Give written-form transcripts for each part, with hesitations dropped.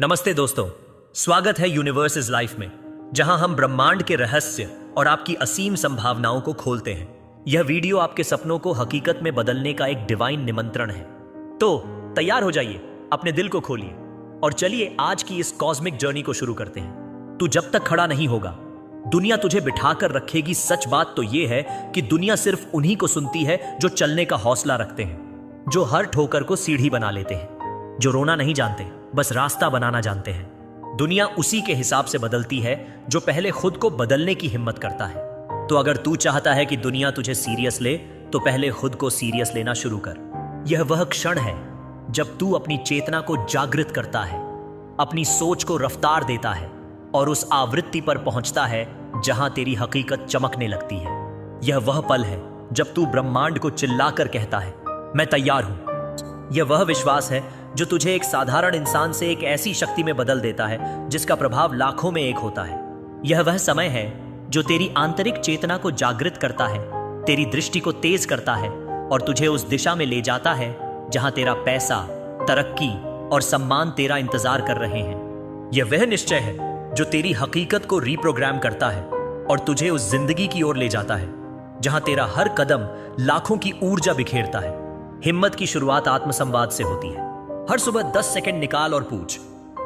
नमस्ते दोस्तों, स्वागत है यूनिवर्स इज लाइफ में, जहां हम ब्रह्मांड के रहस्य और आपकी असीम संभावनाओं को खोलते हैं। यह वीडियो आपके सपनों को हकीकत में बदलने का एक डिवाइन निमंत्रण है। तो तैयार हो जाइए, अपने दिल को खोलिए और चलिए आज की इस कॉस्मिक जर्नी को शुरू करते हैं। तू जब तक खड़ा नहीं होगा, दुनिया तुझे बिठाकर रखेगी। सच बात तो यह है कि दुनिया सिर्फ उन्हीं को सुनती है जो चलने का हौसला रखते हैं, जो हर ठोकर को सीढ़ी बना लेते हैं, जो रोना नहीं जानते, बस रास्ता बनाना जानते हैं। दुनिया उसी के हिसाब से बदलती है जो पहले खुद को बदलने की हिम्मत करता है। तो अगर तू चाहता है कि दुनिया तुझे सीरियस ले, तो पहले खुद को सीरियस लेना शुरू कर। यह वह क्षण है जब तू अपनी चेतना को जागृत करता है, अपनी सोच को रफ्तार देता है और उस आवृत्ति पर पहुंचता है जहां तेरी हकीकत चमकने लगती है। यह वह पल है जब तू ब्रह्मांड को चिल्लाकर कहता है, मैं तैयार हूं। यह वह विश्वास है जो तुझे एक साधारण इंसान से एक ऐसी शक्ति में बदल देता है जिसका प्रभाव लाखों में एक होता है। यह वह समय है जो तेरी आंतरिक चेतना को जागृत करता है, तेरी दृष्टि को तेज करता है और तुझे उस दिशा में ले जाता है जहां तेरा पैसा, तरक्की और सम्मान तेरा इंतजार कर रहे हैं। यह वह निश्चय है जो तेरी हकीकत को रीप्रोग्राम करता है और तुझे उस जिंदगी की ओर ले जाता है जहां तेरा हर कदम लाखों की ऊर्जा बिखेरता है। हिम्मत की शुरुआत आत्मसंवाद से होती है। हर सुबह 10 सेकंड निकाल और पूछ,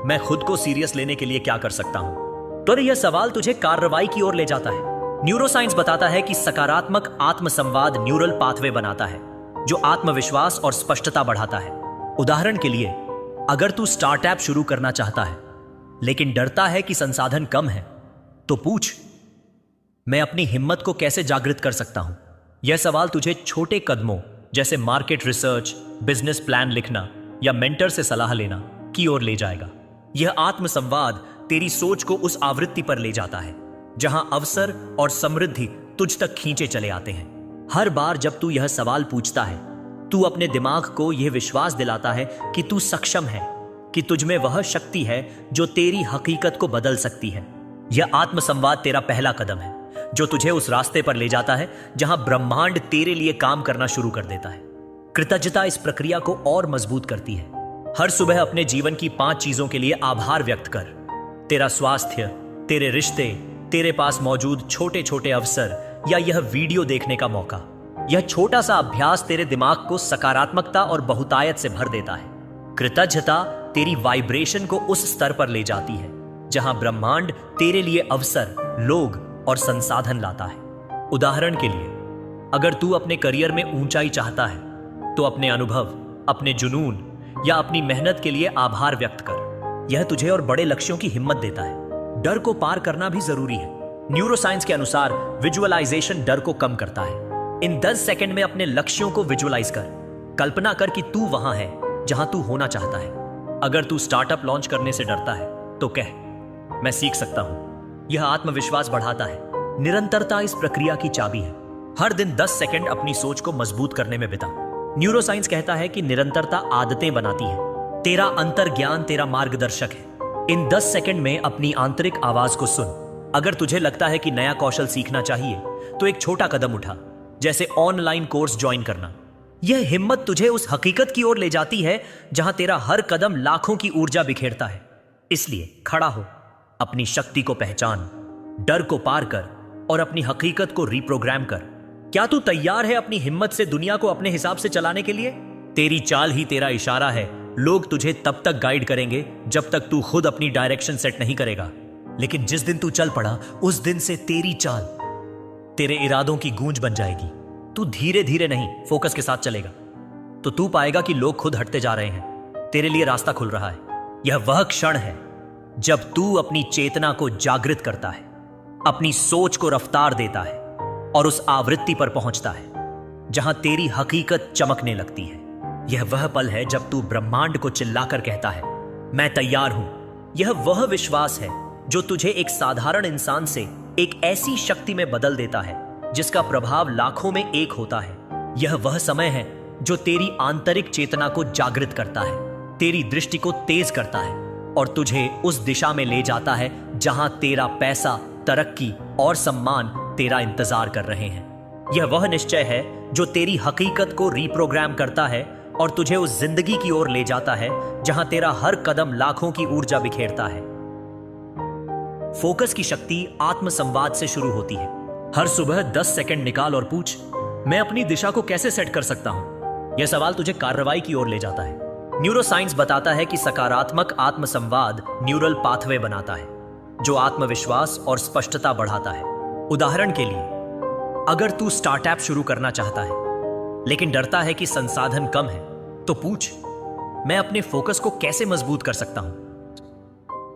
मैं खुद को सीरियस लेने के लिए क्या कर सकता हूं। तो यह सवाल तुझे कार्रवाई की ओर ले जाता है। न्यूरोसाइंस बताता है कि सकारात्मक आत्मसंवाद न्यूरल पाथवे बनाता है जो आत्मविश्वास और स्पष्टता बढ़ाता है। उदाहरण के लिए, अगर तू स्टार्टअप शुरू करना चाहता है लेकिन डरता है कि संसाधन कम है, तो पूछ, मैं अपनी हिम्मत को कैसे जागृत कर सकता हूं। यह सवाल तुझे छोटे कदमों जैसे मार्केट रिसर्च, बिजनेस प्लान लिखना या मेंटर से सलाह लेना की ओर ले जाएगा। यह आत्मसंवाद तेरी सोच को उस आवृत्ति पर ले जाता है जहां अवसर और समृद्धि तुझ तक खींचे चले आते हैं। हर बार जब तू यह सवाल पूछता है, तू अपने दिमाग को यह विश्वास दिलाता है कि तू सक्षम है, कि तुझ में वह शक्ति है जो तेरी हकीकत को बदल सकती है। यह आत्मसंवाद तेरा पहला कदम है जो तुझे उस रास्ते पर ले जाता है जहां ब्रह्मांड तेरे लिए काम करना शुरू कर देता है। कृतज्ञता इस प्रक्रिया को और मजबूत करती है। हर सुबह अपने जीवन की 5 चीजों के लिए आभार व्यक्त कर। तेरा स्वास्थ्य, तेरे रिश्ते, तेरे पास मौजूद छोटे छोटे अवसर या यह वीडियो देखने का मौका। यह छोटा सा अभ्यास तेरे दिमाग को सकारात्मकता और बहुतायत से भर देता है। कृतज्ञता तेरी वाइब्रेशन को उस स्तर पर ले जाती है जहां ब्रह्मांड तेरे लिए अवसर, लोग और संसाधन लाता है। उदाहरण के लिए, अगर तू अपने करियर में ऊंचाई चाहता है तो अपने अनुभव, अपने जुनून या अपनी मेहनत के लिए आभार व्यक्त कर। यह तुझे और बड़े लक्ष्यों की हिम्मत देता है। डर को पार करना भी जरूरी है। न्यूरोसाइंस के अनुसार विजुअलाइजेशन डर को कम करता है। इन 10 सेकंड में अपने लक्ष्यों को विजुअलाइज कर। कल्पना कर कि तू वहां है जहां तू होना चाहता है। अगर तू स्टार्टअप लॉन्च करने से डरता है तो कह, मैं सीख सकता हूं। यह आत्मविश्वास बढ़ाता है। निरंतरता इस प्रक्रिया की चाबी है। हर दिन 10 सेकंड अपनी सोच को मजबूत करने में बिता। न्यूरोसाइंस कहता है कि निरंतरता आदतें बनाती है। तेरा अंतर्ज्ञान तेरा मार्गदर्शक है। इन 10 सेकंड में अपनी आंतरिक आवाज को सुन। अगर तुझे लगता है कि नया कौशल सीखना चाहिए तो एक छोटा कदम उठा, जैसे ऑनलाइन कोर्स ज्वाइन करना। यह हिम्मत तुझे उस हकीकत की ओर ले जाती है जहां तेरा हर कदम लाखों की ऊर्जा बिखेरता है। इसलिए खड़ा हो, अपनी शक्ति को पहचान, डर को पार कर और अपनी हकीकत को रीप्रोग्राम कर। क्या तू तैयार है अपनी हिम्मत से दुनिया को अपने हिसाब से चलाने के लिए? तेरी चाल ही तेरा इशारा है। लोग तुझे तब तक गाइड करेंगे जब तक तू खुद अपनी डायरेक्शन सेट नहीं करेगा। लेकिन जिस दिन तू चल पड़ा, उस दिन से तेरी चाल तेरे इरादों की गूंज बन जाएगी। तू धीरे धीरे नहीं, फोकस के साथ चलेगा तो तू पाएगा कि लोग खुद हटते जा रहे हैं, तेरे लिए रास्ता खुल रहा है। यह वह क्षण है जब तू अपनी चेतना को जागृत करता है, अपनी सोच को रफ्तार देता है और उस आवृत्ति पर पहुंचता है जहां तेरी हकीकत चमकने लगती है। यह वह पल है जब तू ब्रह्मांड को चिल्लाकर कहता है, मैं तैयार हूं। यह वह विश्वास है जो तुझे एक साधारण इंसान से एक ऐसी शक्ति में बदल देता है जिसका प्रभाव लाखों में एक होता है। यह वह समय है जो तेरी आंतरिक चेतना को जागृत करता है, तेरी दृष्टि को तेज करता है और तुझे उस दिशा में ले जाता है जहां तेरा पैसा, तरक्की और सम्मान तेरा इंतजार कर रहे हैं। यह वह निश्चय है जो तेरी हकीकत को रीप्रोग्राम करता है और तुझे उस जिंदगी की ओर ले जाता है जहां तेरा हर कदम लाखों की ऊर्जा बिखेरता है। फोकस की शक्ति आत्मसंवाद से शुरू होती है। हर सुबह 10 सेकंड निकाल और पूछ, मैं अपनी दिशा को कैसे सेट कर सकता हूं। यह सवाल तुझे कार्रवाई की ओर ले जाता है। न्यूरोसाइंस बताता है कि सकारात्मक आत्मसंवाद न्यूरल पाथवे बनाता है जो आत्मविश्वास और स्पष्टता बढ़ाता है। उदाहरण के लिए, अगर तू स्टार्टअप शुरू करना चाहता है लेकिन डरता है कि संसाधन कम है, तो पूछ, मैं अपने फोकस को कैसे मजबूत कर सकता हूं।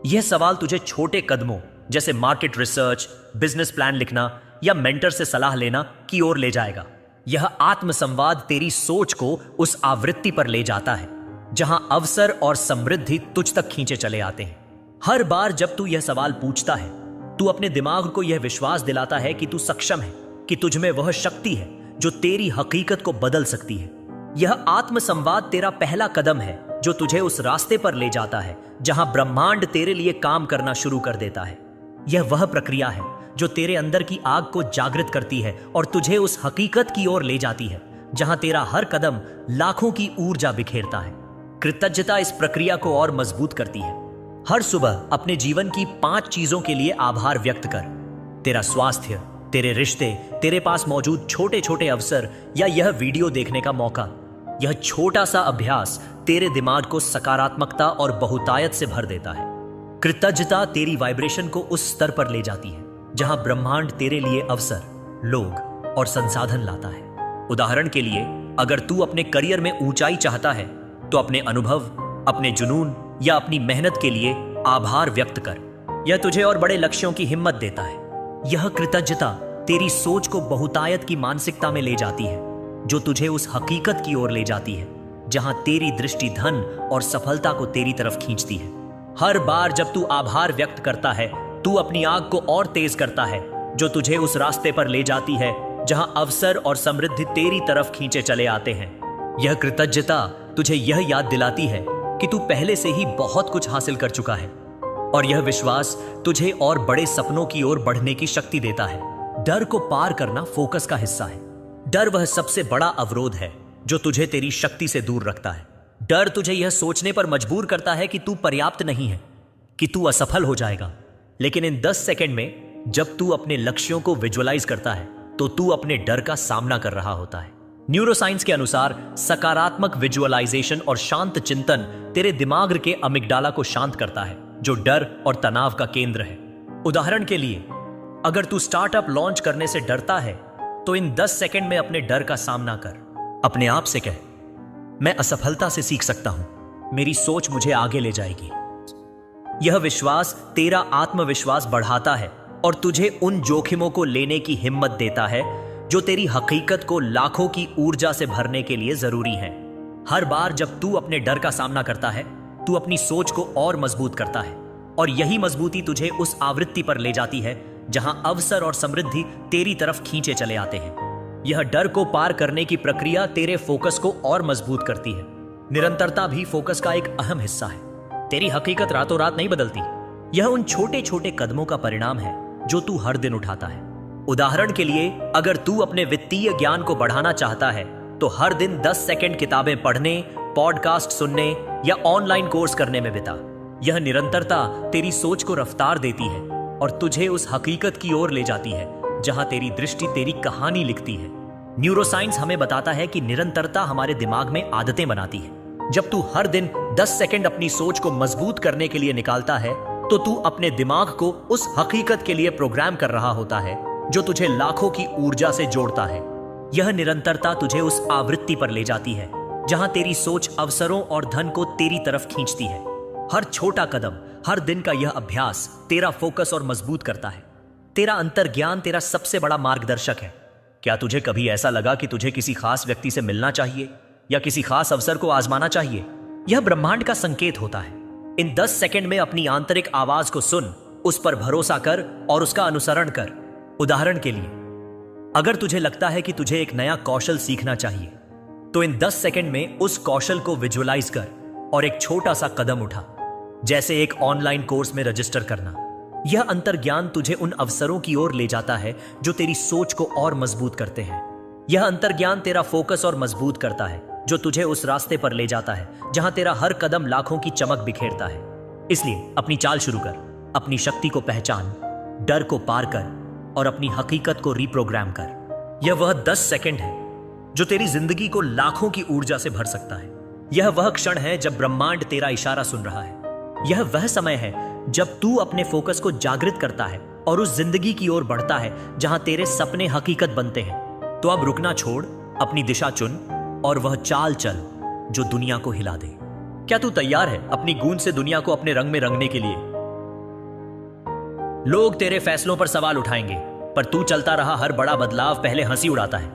यह सवाल तुझे छोटे कदमों जैसे मार्केट रिसर्च, बिजनेस प्लान लिखना या मेंटर से सलाह लेना की ओर ले जाएगा। यह आत्मसंवाद तेरी सोच को उस आवृत्ति पर ले जाता है जहां अवसर और समृद्धि तुझ तक खींचे चले आते हैं। हर बार जब तू यह सवाल पूछता है, तू अपने दिमाग को यह विश्वास दिलाता है कि तू सक्षम है, कि तुझ में वह शक्ति है जो तेरी हकीकत को बदल सकती है। यह आत्मसंवाद तेरा पहला कदम है जो तुझे उस रास्ते पर ले जाता है जहां ब्रह्मांड तेरे लिए काम करना शुरू कर देता है। यह वह प्रक्रिया है जो तेरे अंदर की आग को जागृत करती है और तुझे उस हकीकत की ओर ले जाती है जहां तेरा हर कदम लाखों की ऊर्जा बिखेरता है। कृतज्ञता इस प्रक्रिया को और मजबूत करती है। हर सुबह अपने जीवन की 5 चीजों के लिए आभार व्यक्त कर। तेरा स्वास्थ्य, तेरे रिश्ते, तेरे पास मौजूद छोटे छोटे अवसर या यह वीडियो देखने का मौका। यह छोटा सा अभ्यास तेरे दिमाग को सकारात्मकता और बहुतायत से भर देता है। कृतज्ञता तेरी वाइब्रेशन को उस स्तर पर ले जाती है जहां ब्रह्मांड तेरे लिए अवसर, लोग और संसाधन लाता है। उदाहरण के लिए, अगर तू अपने करियर में ऊंचाई चाहता है तो अपने अनुभव, अपने जुनून या अपनी मेहनत के लिए आभार व्यक्त कर। यह तुझे और बड़े लक्ष्यों की हिम्मत देता है। यह कृतज्ञता तेरी सोच को बहुतायत की मानसिकता में ले जाती है जो तुझे उस हकीकत की ओर ले जाती है जहां तेरी दृष्टि धन और सफलता को तेरी तरफ खींचती है। हर बार जब तू आभार व्यक्त करता है, तू अपनी आग को और तेज करता है जो तुझे उस रास्ते पर ले जाती है जहां अवसर और समृद्धि तेरी तरफ खींचे चले आते हैं। यह कृतज्ञता तुझे यह याद दिलाती है कि तू पहले से ही बहुत कुछ हासिल कर चुका है और यह विश्वास तुझे और बड़े सपनों की ओर बढ़ने की शक्ति देता है। डर को पार करना फोकस का हिस्सा है। डर वह सबसे बड़ा अवरोध है जो तुझे तेरी शक्ति से दूर रखता है। डर तुझे यह सोचने पर मजबूर करता है कि तू पर्याप्त नहीं है, कि तू असफल हो जाएगा। लेकिन इन 10 सेकंड में जब तू अपने लक्ष्यों को विजुअलाइज करता है तो तू अपने डर का सामना कर रहा होता है। न्यूरोसाइंस के अनुसार सकारात्मक विजुअलाइजेशन और शांत चिंतन तेरे दिमाग के अमिगडाला को शांत करता है जो डर और तनाव का केंद्र है। उदाहरण के लिए, अगर तू स्टार्टअप लॉन्च करने से डरता है तो इन 10 सेकंड में अपने डर का सामना कर। अपने आप से कह, मैं असफलता से सीख सकता हूं, मेरी सोच मुझे आगे ले जाएगी। यह विश्वास तेरा आत्मविश्वास बढ़ाता है और तुझे उन जोखिमों को लेने की हिम्मत देता है जो तेरी हकीकत को लाखों की ऊर्जा से भरने के लिए जरूरी है। हर बार जब तू अपने डर का सामना करता है, तू अपनी सोच को और मजबूत करता है और यही मजबूती तुझे उस आवृत्ति पर ले जाती है जहां अवसर और समृद्धि तेरी तरफ खींचे चले आते हैं। यह डर को पार करने की प्रक्रिया तेरे फोकस को और मजबूत करती है। निरंतरता भी फोकस का एक अहम हिस्सा है। तेरी हकीकत रातों रात नहीं बदलती, यह उन छोटे छोटे कदमों का परिणाम है जो तू हर दिन उठाता है। उदाहरण के लिए, अगर तू अपने वित्तीय ज्ञान को बढ़ाना चाहता है तो हर दिन 10 सेकंड किताबें पढ़ने, पॉडकास्ट सुनने या ऑनलाइन कोर्स करने में बिता। यह निरंतरता तेरी सोच को रफ्तार देती है और तुझे उस हकीकत की ओर ले जाती है जहां तेरी दृष्टि तेरी कहानी लिखती है। न्यूरोसाइंस हमें बताता है कि निरंतरता हमारे दिमाग में आदतें बनाती है। जब तू हर दिन 10 सेकंड अपनी सोच को मजबूत करने के लिए निकालता है तो तू अपने दिमाग को उस हकीकत के लिए प्रोग्राम कर रहा होता है जो तुझे लाखों की ऊर्जा से जोड़ता है। यह निरंतरता तुझे उस आवृत्ति पर ले जाती है जहां तेरी सोच अवसरों और धन को तेरी तरफ खींचती है। हर छोटा कदम, हर दिन का यह अभ्यास तेरा फोकस और मजबूत करता है। तेरा अंतर्ज्ञान तेरा सबसे बड़ा मार्गदर्शक है। क्या तुझे कभी ऐसा लगा कि तुझे किसी खास व्यक्ति से मिलना चाहिए या किसी खास अवसर को आजमाना चाहिए? यह ब्रह्मांड का संकेत होता है। इन 10 सेकंड में अपनी आंतरिक आवाज को सुन, उस पर भरोसा कर और उसका अनुसरण कर। उदाहरण के लिए, अगर तुझे लगता है कि तुझे एक नया कौशल सीखना चाहिए तो इन 10 सेकंड में उस कौशल को विजुअलाइज कर और एक छोटा सा कदम उठा, जैसे एक ऑनलाइन कोर्स में रजिस्टर करना। यह अंतर्ज्ञान तुझे उन अवसरों की ओर ले जाता है जो तेरी सोच को और मजबूत करते हैं। यह अंतर्ज्ञान तेरा फोकस और मजबूत करता है जो तुझे उस रास्ते पर ले जाता है जहां तेरा हर कदम लाखों की चमक बिखेरता है। इसलिए अपनी चाल शुरू कर, अपनी शक्ति को पहचान, डर को पार कर और अपनी हकीकत को रीप्रोग्राम कर। यह वह 10 सेकंड है जो तेरी जिंदगी को लाखों की ऊर्जा से भर सकता है। यह वह क्षण है जब ब्रह्मांड तेरा इशारा सुन रहा है। यह वह समय है जब तू अपने फोकस को जागृत करता है और उस जिंदगी की ओर बढ़ता है जहां तेरे सपने हकीकत बनते हैं। तो अब रुकना छोड़, अपनी दिशा चुन और वह चाल चल जो दुनिया को हिला दे। क्या तू तैयार है अपनी गूंज से दुनिया को अपने रंग में रंगने के लिए? लोग तेरे फैसलों पर सवाल उठाएंगे, पर तू चलता रहा हर बड़ा बदलाव पहले हंसी उड़ाता है,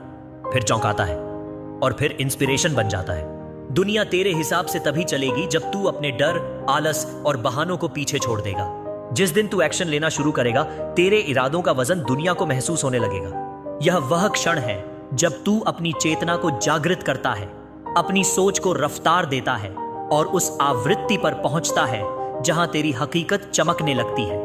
फिर चौंकाता है और फिर इंस्पिरेशन बन जाता है। दुनिया तेरे हिसाब से तभी चलेगी जब तू अपने डर, आलस और बहानों को पीछे छोड़ देगा। जिस दिन तू एक्शन लेना शुरू करेगा, तेरे इरादों का वजन दुनिया को महसूस होने लगेगा। यह वह क्षण है जब तू अपनी चेतना को जागृत करता है, अपनी सोच को रफ्तार देता है और उस आवृत्ति पर पहुंचता है जहां तेरी हकीकत चमकने लगती है।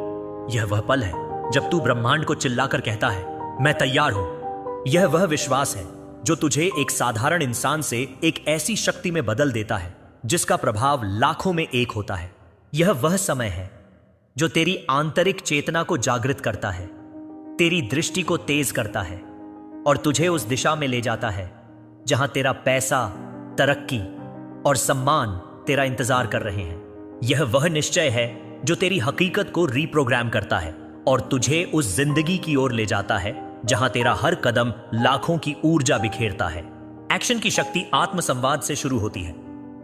यह वह पल है जब तू ब्रह्मांड को चिल्लाकर कहता है, मैं तैयार हूं। यह वह विश्वास है जो तुझे एक साधारण इंसान से एक ऐसी शक्ति में बदल देता है जिसका प्रभाव लाखों में एक होता है। यह वह समय है जो तेरी आंतरिक चेतना को जागृत करता है, तेरी दृष्टि को तेज करता है और तुझे उस दिशा में ले जाता है जहां तेरा पैसा, तरक्की और सम्मान तेरा इंतजार कर रहे हैं। यह वह निश्चय है जो तेरी हकीकत को रीप्रोग्राम करता है और तुझे उस जिंदगी की ओर ले जाता है जहां तेरा हर कदम लाखों की ऊर्जा बिखेरता है। एक्शन की शक्ति आत्मसंवाद से शुरू होती है।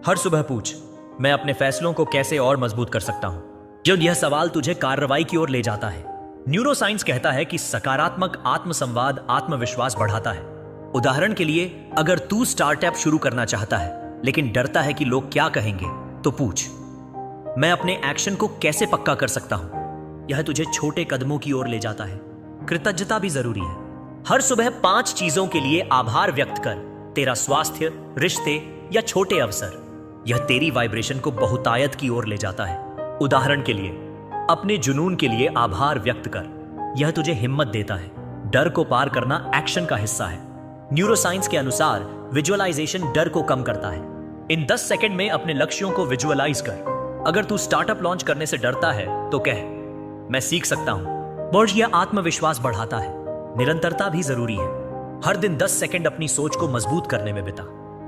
हर सुबह पूछ, मैं अपने फैसलों को कैसे और मजबूत कर सकता हूं? जब यह सवाल तुझे कार्रवाई की ओर ले जाता है। न्यूरोसाइंस कहता है कि सकारात्मक आत्मसंवाद आत्मविश्वास बढ़ाता है। उदाहरण के लिए, अगर तू स्टार्टअप शुरू करना चाहता है लेकिन डरता है कि लोग क्या कहेंगे, तो पूछ, मैं अपने एक्शन को कैसे पक्का कर सकता हूं? यह तुझे छोटे कदमों की ओर ले जाता है। कृतज्ञता भी जरूरी है। हर सुबह 5 चीजों के लिए आभार व्यक्त कर, तेरा स्वास्थ्य, रिश्ते या छोटे अवसर। यह तेरी वाइब्रेशन को बहुतायत की ओर ले जाता है। उदाहरण के लिए, अपने जुनून के लिए आभार व्यक्त कर, यह तुझे हिम्मत देता है। डर को पार करना एक्शन का हिस्सा है। न्यूरोसाइंस के अनुसार विजुअलाइजेशन डर को कम करता है। इन 10 सेकंड में अपने लक्ष्यों को विजुअलाइज कर। अगर तू स्टार्टअप लॉन्च करने से डरता है तो कह, मैं सीख सकता हूं। और यह आत्मविश्वास बढ़ाता है। निरंतरता भी जरूरी है। हर दिन 10 सेकंड अपनी सोच को मजबूत करने में बिता।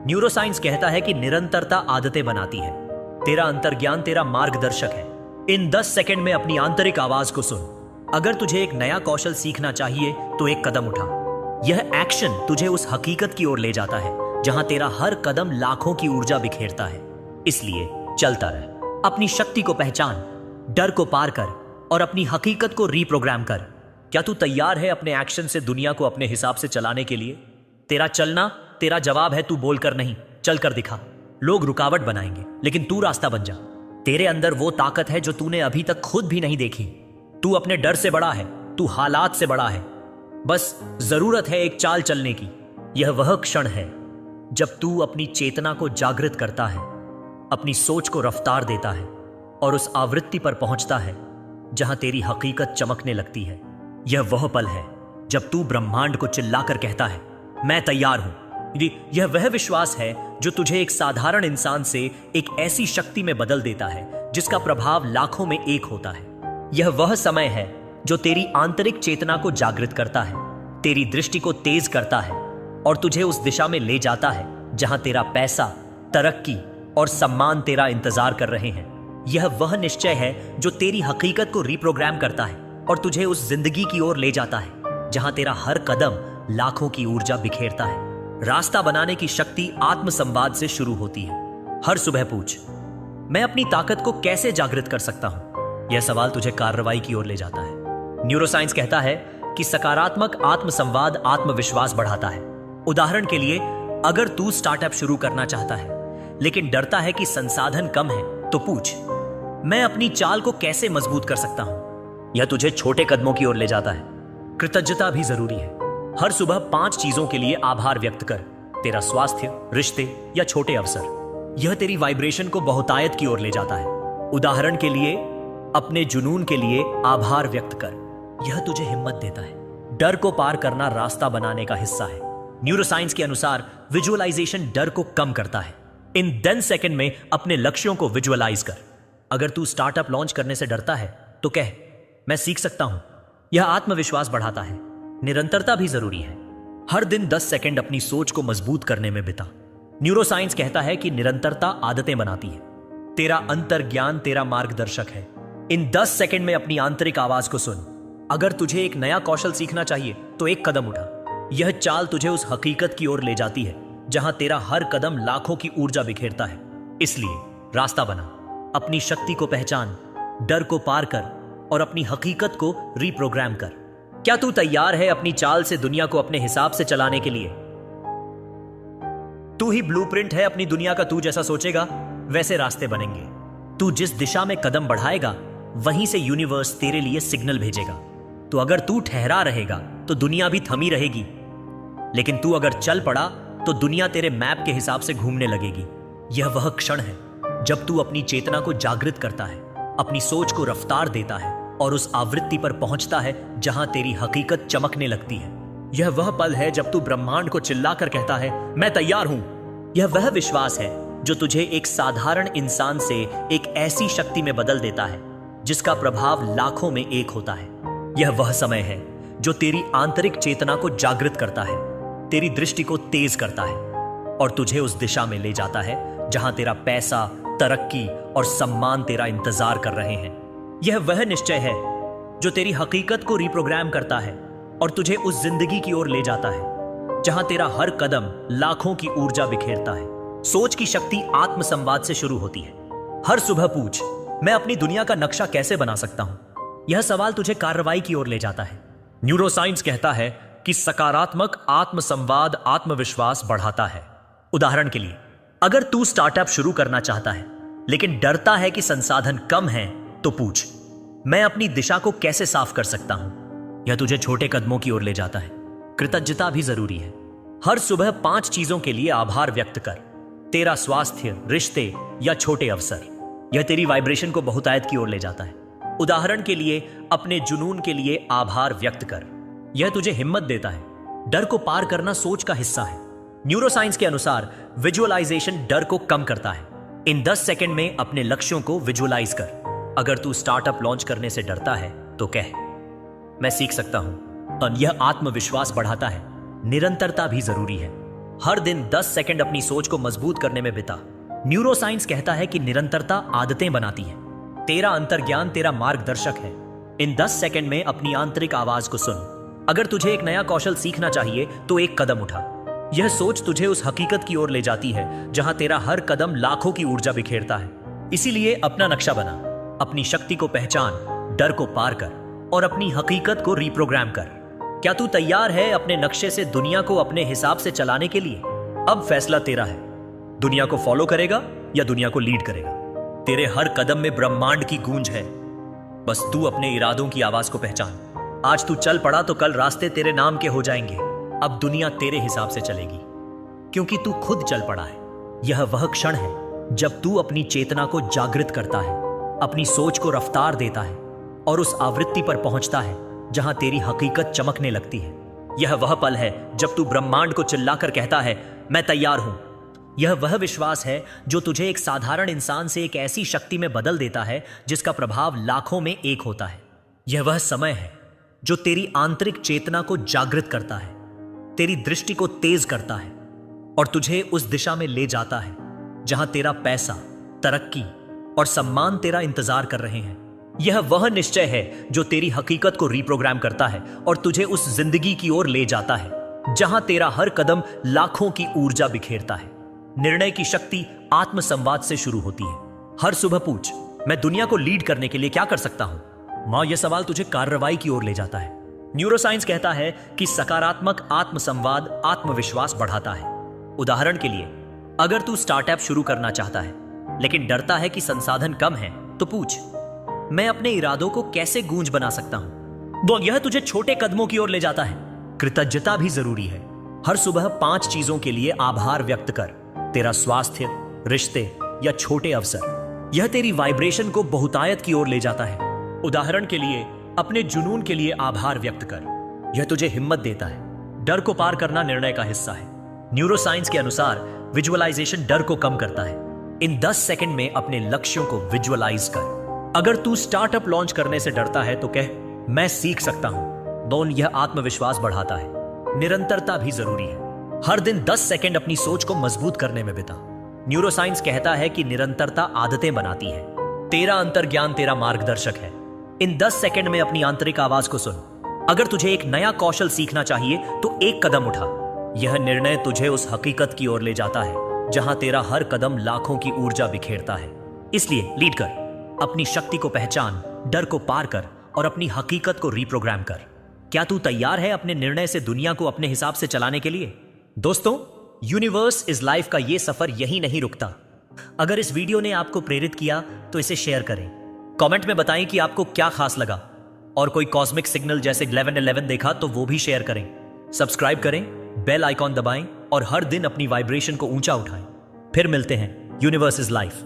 न्यूरोसाइंस कहता है कि निरंतरता आदतें बनाती है। तेरा अंतर्ज्ञान तेरा मार्गदर्शक है। इन 10 सेकंड में अपनी आंतरिक आवाज को सुन। अगर तुझे एक नया कौशल सीखना चाहिए तो एक कदम उठा। यह एक्शन तुझे उस हकीकत की ओर ले जाता है जहां तेरा हर कदम लाखों की ऊर्जा बिखेरता है। इसलिए चलता रह, अपनी शक्ति को पहचान, डर को पार कर और अपनी हकीकत को रीप्रोग्राम कर। क्या तू तैयार है अपने एक्शन से दुनिया को अपने हिसाब से चलाने के लिए? तेरा चलना तेरा जवाब है, तू बोलकर नहीं, चलकर दिखा। लोग रुकावट बनाएंगे लेकिन तू रास्ता बन जा। तेरे अंदर वो ताकत है जो तूने अभी तक खुद भी नहीं देखी। तू अपने डर से बड़ा है, तू हालात से बड़ा है। बस जरूरत है एक चाल चलने की। यह वह क्षण है जब तू अपनी चेतना को जागृत करता है, अपनी सोच को रफ्तार देता है और उस आवृत्ति पर पहुंचता है जहां तेरी हकीकत चमकने लगती है। यह वह पल है जब तू ब्रह्मांड को चिल्लाकर कहता है, मैं तैयार हूं। यह वह विश्वास है जो तुझे एक साधारण इंसान से एक ऐसी शक्ति में बदल देता है जिसका प्रभाव लाखों में एक होता है। यह वह समय है जो तेरी आंतरिक चेतना को जागृत करता है, तेरी दृष्टि को तेज करता है और तुझे उस दिशा में ले जाता है जहां तेरा पैसा, तरक्की और सम्मान तेरा इंतजार कर रहे हैं। यह वह निश्चय है जो तेरी हकीकत को रीप्रोग्राम करता है और तुझे उस जिंदगी की ओर ले जाता है जहां तेरा हर कदम लाखों की ऊर्जा बिखेरता है। रास्ता बनाने की शक्ति आत्मसंवाद से शुरू होती है। हर सुबह पूछ, मैं अपनी ताकत को कैसे जागृत कर सकता हूं? यह सवाल तुझे कार्रवाई की ओर ले जाता है। न्यूरोसाइंस कहता है कि सकारात्मक आत्मसंवाद आत्मविश्वास बढ़ाता है। उदाहरण के लिए, अगर तू स्टार्टअप शुरू करना चाहता है लेकिन डरता है कि संसाधन कम है, तो पूछ, मैं अपनी चाल को कैसे मजबूत कर सकता हूं? यह तुझे छोटे कदमों की ओर ले जाता है। कृतज्ञता भी जरूरी है। हर सुबह 5 चीजों के लिए आभार व्यक्त कर, तेरा स्वास्थ्य, रिश्ते या छोटे अवसर। यह तेरी वाइब्रेशन को बहुतायत की ओर ले जाता है। उदाहरण के लिए, अपने जुनून के लिए आभार व्यक्त कर, यह तुझे हिम्मत देता है। डर को पार करना रास्ता बनाने का हिस्सा है। न्यूरोसाइंस के अनुसार विजुअलाइजेशन डर को कम करता है। इन 10 सेकंड में अपने लक्ष्यों को विजुअलाइज कर। अगर तू स्टार्टअप लॉन्च करने से डरता है तो कह, मैं सीख सकता हूं। यह आत्मविश्वास बढ़ाता है। निरंतरता भी जरूरी है। हर दिन 10 सेकंड अपनी सोच को मजबूत करने में बिता। न्यूरोसाइंस कहता है कि निरंतरता आदतें बनाती है। तेरा अंतर्ज्ञान तेरा मार्गदर्शक है। इन 10 सेकंड में अपनी आंतरिक आवाज को सुन। अगर तुझे एक नया कौशल सीखना चाहिए तो एक कदम उठा। यह चाल तुझे उस हकीकत की ओर ले जाती है जहां तेरा हर कदम लाखों की ऊर्जा बिखेरता है। इसलिए रास्ता बना, अपनी शक्ति को पहचान, डर को पार कर और अपनी हकीकत को रीप्रोग्राम कर। क्या तू तैयार है अपनी चाल से दुनिया को अपने हिसाब से चलाने के लिए? तू ही ब्लूप्रिंट है अपनी दुनिया का। तू जैसा सोचेगा वैसे रास्ते बनेंगे। तू जिस दिशा में कदम बढ़ाएगा वहीं से यूनिवर्स तेरे लिए सिग्नल भेजेगा। तो अगर तू ठहरा रहेगा तो दुनिया भी थमी रहेगी, लेकिन तू अगर चल पड़ा तो दुनिया तेरे मैप के हिसाब से घूमने लगेगी। यह वह क्षण है जब तू अपनी चेतना को जागृत करता है, अपनी सोच को रफ्तार देता है और उस आवृत्ति पर पहुंचता है जहां तेरी हकीकत चमकने लगती है। यह वह पल है जब तू ब्रह्मांड को चिल्लाकर कहता है, मैं तैयार हूं। यह वह विश्वास है जो तुझे एक साधारण इंसान से एक ऐसी शक्ति में बदल देता है जिसका प्रभाव लाखों में एक होता है। यह वह समय है जो तेरी आंतरिक चेतना को जागृत करता है, तेरी दृष्टि को तेज करता है और तुझे उस दिशा में ले जाता है जहां तेरा पैसा, तरक्की और सम्मान तेरा इंतजार कर रहे हैं। यह वह निश्चय है जो तेरी हकीकत को रिप्रोग्राम करता है और तुझे उस जिंदगी की ओर ले जाता है जहां तेरा हर कदम लाखों की ऊर्जा बिखेरता है। सोच की शक्ति आत्मसंवाद से शुरू होती है। हर सुबह पूछ, मैं अपनी दुनिया का नक्शा कैसे बना सकता हूं? यह सवाल तुझे कार्रवाई की ओर ले जाता है। न्यूरोसाइंस कहता है कि सकारात्मक आत्मसंवाद आत्मविश्वास बढ़ाता है। उदाहरण के लिए, अगर तू स्टार्टअप शुरू करना चाहता है लेकिन डरता है कि संसाधन कम है, तो पूछ, मैं अपनी दिशा को कैसे साफ कर सकता हूं? यह तुझे छोटे कदमों की ओर ले जाता है। कृतज्ञता भी जरूरी है। हर सुबह 5 चीजों के लिए आभार व्यक्त कर। तेरा स्वास्थ्य, रिश्ते या छोटे अवसर। यह तेरी वाइब्रेशन को बहुतायत की ओर ले जाता है। उदाहरण के लिए, अपने जुनून के लिए आभार व्यक्त कर। यह तुझे हिम्मत देता है। डर को पार करना सोच का हिस्सा है। न्यूरोसाइंस के अनुसार विजुअलाइजेशन डर को कम करता है। इन 10 सेकंड में अपने लक्ष्यों को विजुअलाइज कर। अगर तू स्टार्टअप लॉन्च करने से डरता है तो कह, मैं सीख सकता हूं। और यह आत्मविश्वास बढ़ाता है। निरंतरता भी जरूरी है। हर दिन 10 सेकंड अपनी सोच को मजबूत करने में बिता। न्यूरोसाइंस कहता है कि निरंतरता आदतें बनाती है। तेरा अंतर्ज्ञान तेरा मार्गदर्शक है। इन 10 सेकंड में अपनी आंतरिक आवाज को सुन। अगर तुझे एक नया कौशल सीखना चाहिए तो एक कदम उठा। यह सोच तुझे उस हकीकत की ओर ले जाती है जहां तेरा हर कदम लाखों की ऊर्जा बिखेरता है। इसीलिए अपना नक्शा बना, अपनी शक्ति को पहचान, डर को पार कर और अपनी हकीकत को रिप्रोग्राम कर। क्या तू तैयार है अपने नक्शे से दुनिया को अपने हिसाब से चलाने के लिए? अब फैसला तेरा है। दुनिया को फॉलो करेगा या दुनिया को लीड करेगा? तेरे हर कदम में ब्रह्मांड की गूंज है। बस तू अपने इरादों की आवाज को पहचान। आज तू चल पड़ा तो कल रास्ते तेरे नाम के हो जाएंगे। अब दुनिया तेरे हिसाब से चलेगी क्योंकि तू खुद चल पड़ा है। यह वह क्षण है जब तू अपनी चेतना को जागृत करता है, अपनी सोच को रफ्तार देता है और उस आवृत्ति पर पहुंचता है जहां तेरी हकीकत चमकने लगती है। यह वह पल है जब तू ब्रह्मांड को चिल्लाकर कहता है, मैं तैयार हूं। यह वह विश्वास है जो तुझे एक साधारण इंसान से एक ऐसी शक्ति में बदल देता है जिसका प्रभाव लाखों में एक होता है। यह वह समय है जो तेरी आंतरिक चेतना को जागृत करता है, तेरी दृष्टि को तेज करता है और तुझे उस दिशा में ले जाता है जहां तेरा पैसा, तरक्की और सम्मान तेरा इंतजार कर रहे हैं। यह वह निश्चय है जो तेरी हकीकत को रिप्रोग्राम करता है और तुझे उस जिंदगी की ओर ले जाता है जहां तेरा हर कदम लाखों की ऊर्जा बिखेरता है। निर्णय की शक्ति आत्मसंवाद से शुरू होती है। हर सुबह पूछ, मैं दुनिया को लीड करने के लिए क्या कर सकता हूं? मां, यह सवाल तुझे कार्रवाई की ओर ले जाता है। न्यूरोसाइंस कहता है कि सकारात्मक आत्मसंवाद आत्मविश्वास बढ़ाता है। उदाहरण के लिए, अगर तू स्टार्टअप शुरू करना चाहता है लेकिन डरता है कि संसाधन कम है, तो पूछ, मैं अपने इरादों को कैसे गूंज बना सकता हूं? तो यह तुझे छोटे कदमों की ओर ले जाता है। कृतज्ञता भी जरूरी है। हर सुबह 5 चीजों के लिए आभार व्यक्त कर। तेरा स्वास्थ्य, रिश्ते या छोटे अवसर। यह तेरी वाइब्रेशन को बहुतायत की ओर ले जाता है। उदाहरण के लिए, अपने जुनून के लिए आभार व्यक्त कर। यह तुझे हिम्मत देता है। डर को पार करना निर्णय का हिस्सा है। न्यूरोसाइंस के अनुसार विजुअलाइजेशन डर को कम करता है। इन 10 सेकंड में अपने लक्ष्यों को विजुअलाइज कर। अगर तू स्टार्टअप लॉन्च करने से डरता है तो कह, मैं सीख सकता हूं। दोन, यह आत्मविश्वास बढ़ाता है। निरंतरता भी जरूरी है। हर दिन 10 सेकंड अपनी सोच को मजबूत करने में बिता। न्यूरोसाइंस कहता है कि निरंतरता आदतें बनाती है। तेरा अंतर्ज्ञान तेरा मार्गदर्शक है। इन 10 सेकंड में अपनी आंतरिक आवाज को सुन। अगर तुझे एक नया कौशल सीखना चाहिए तो एक कदम उठा। यह निर्णय तुझे उस हकीकत की ओर ले जाता है जहां तेरा हर कदम लाखों की ऊर्जा बिखेरता है। इसलिए लीड कर, अपनी शक्ति को पहचान, डर को पार कर और अपनी हकीकत को रीप्रोग्राम कर। क्या तू तैयार है अपने निर्णय से दुनिया को अपने हिसाब से चलाने के लिए? दोस्तों, यूनिवर्स इज लाइफ का यह सफर यही नहीं रुकता। अगर इस वीडियो ने आपको प्रेरित किया तो इसे शेयर करें। कमेंट में बताएं कि आपको क्या खास लगा, और कोई कॉस्मिक सिग्नल जैसे 1111 देखा तो वो भी शेयर करें। सब्सक्राइब करें, बेल आइकॉन दबाएं और हर दिन अपनी वाइब्रेशन को ऊंचा उठाएं। फिर मिलते हैं। Universe is life.